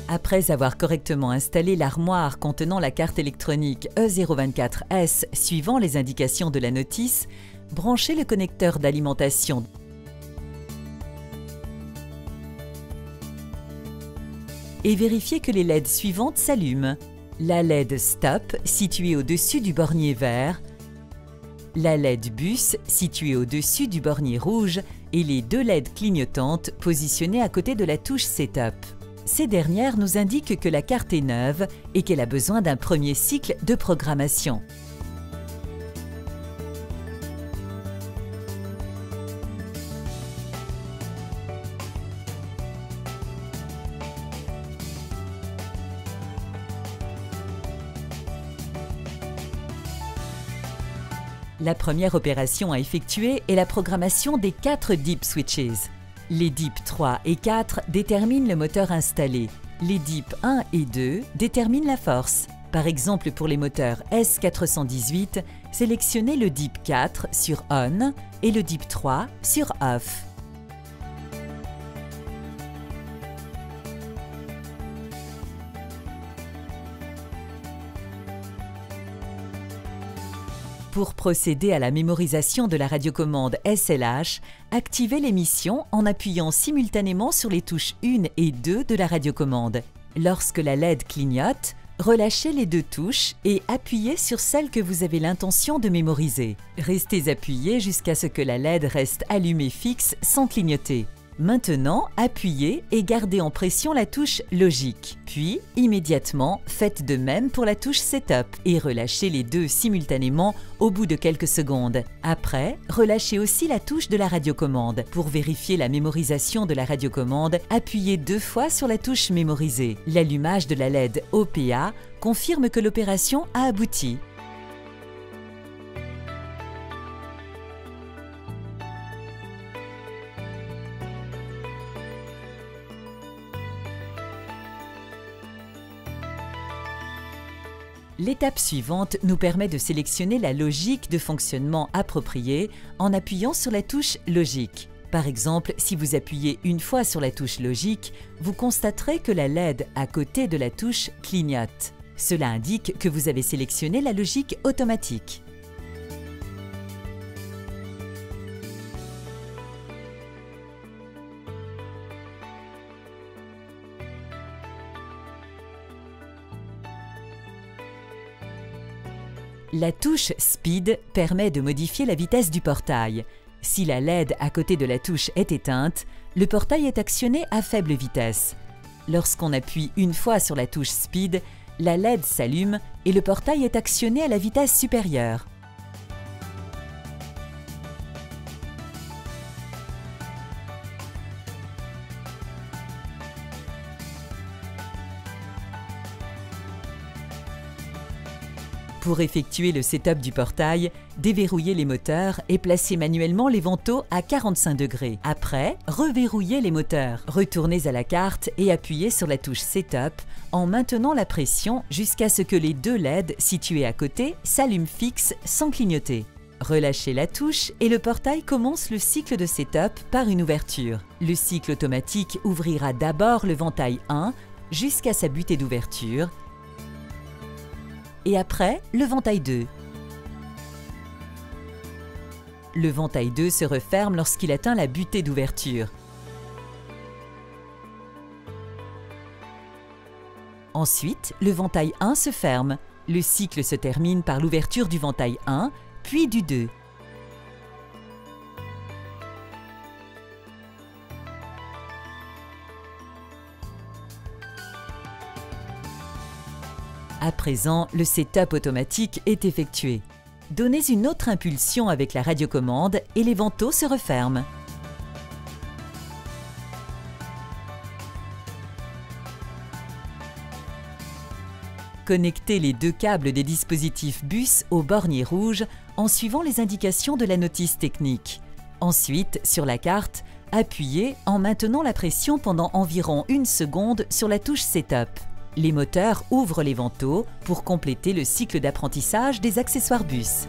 Après avoir correctement installé l'armoire contenant la carte électronique E024S suivant les indications de la notice, branchez le connecteur d'alimentation et vérifiez que les LED suivantes s'allument. La LED Stop située au-dessus du bornier vert, la LED Bus située au-dessus du bornier rouge et les deux LED clignotantes positionnées à côté de la touche Setup. Ces dernières nous indiquent que la carte est neuve et qu'elle a besoin d'un premier cycle de programmation. La première opération à effectuer est la programmation des 4 DIP switches. Les DIP 3 et 4 déterminent le moteur installé. Les DIP 1 et 2 déterminent la force. Par exemple, pour les moteurs S418, sélectionnez le DIP 4 sur On et le DIP 3 sur Off. Pour procéder à la mémorisation de la radiocommande SLH, activez l'émission en appuyant simultanément sur les touches 1 et 2 de la radiocommande. Lorsque la LED clignote, relâchez les deux touches et appuyez sur celle que vous avez l'intention de mémoriser. Restez appuyé jusqu'à ce que la LED reste allumée fixe sans clignoter. Maintenant, appuyez et gardez en pression la touche Logique. Puis, immédiatement, faites de même pour la touche Setup et relâchez les deux simultanément au bout de quelques secondes. Après, relâchez aussi la touche de la radiocommande. Pour vérifier la mémorisation de la radiocommande, appuyez 2 fois sur la touche Mémoriser. L'allumage de la LED OPA confirme que l'opération a abouti. L'étape suivante nous permet de sélectionner la logique de fonctionnement appropriée en appuyant sur la touche Logique. Par exemple, si vous appuyez une fois sur la touche Logique, vous constaterez que la LED à côté de la touche clignote. Cela indique que vous avez sélectionné la logique automatique. La touche Speed permet de modifier la vitesse du portail. Si la LED à côté de la touche est éteinte, le portail est actionné à faible vitesse. Lorsqu'on appuie une fois sur la touche Speed, la LED s'allume et le portail est actionné à la vitesse supérieure. Pour effectuer le setup du portail, déverrouillez les moteurs et placez manuellement les vantaux à 45 degrés. Après, reverrouillez les moteurs. Retournez à la carte et appuyez sur la touche Setup en maintenant la pression jusqu'à ce que les deux LED situés à côté s'allument fixes sans clignoter. Relâchez la touche et le portail commence le cycle de setup par une ouverture. Le cycle automatique ouvrira d'abord le ventail 1 jusqu'à sa butée d'ouverture et après le ventail 2. Le ventail 2 se referme lorsqu'il atteint la butée d'ouverture. Ensuite, le ventail 1 se ferme. Le cycle se termine par l'ouverture du ventail 1, puis du 2. À présent, le setup automatique est effectué. Donnez une autre impulsion avec la radiocommande et les vantaux se referment. Connectez les deux câbles des dispositifs bus au bornier rouge en suivant les indications de la notice technique. Ensuite, sur la carte, appuyez en maintenant la pression pendant environ 1 seconde sur la touche Setup. Les moteurs ouvrent les vantaux pour compléter le cycle d'apprentissage des accessoires bus.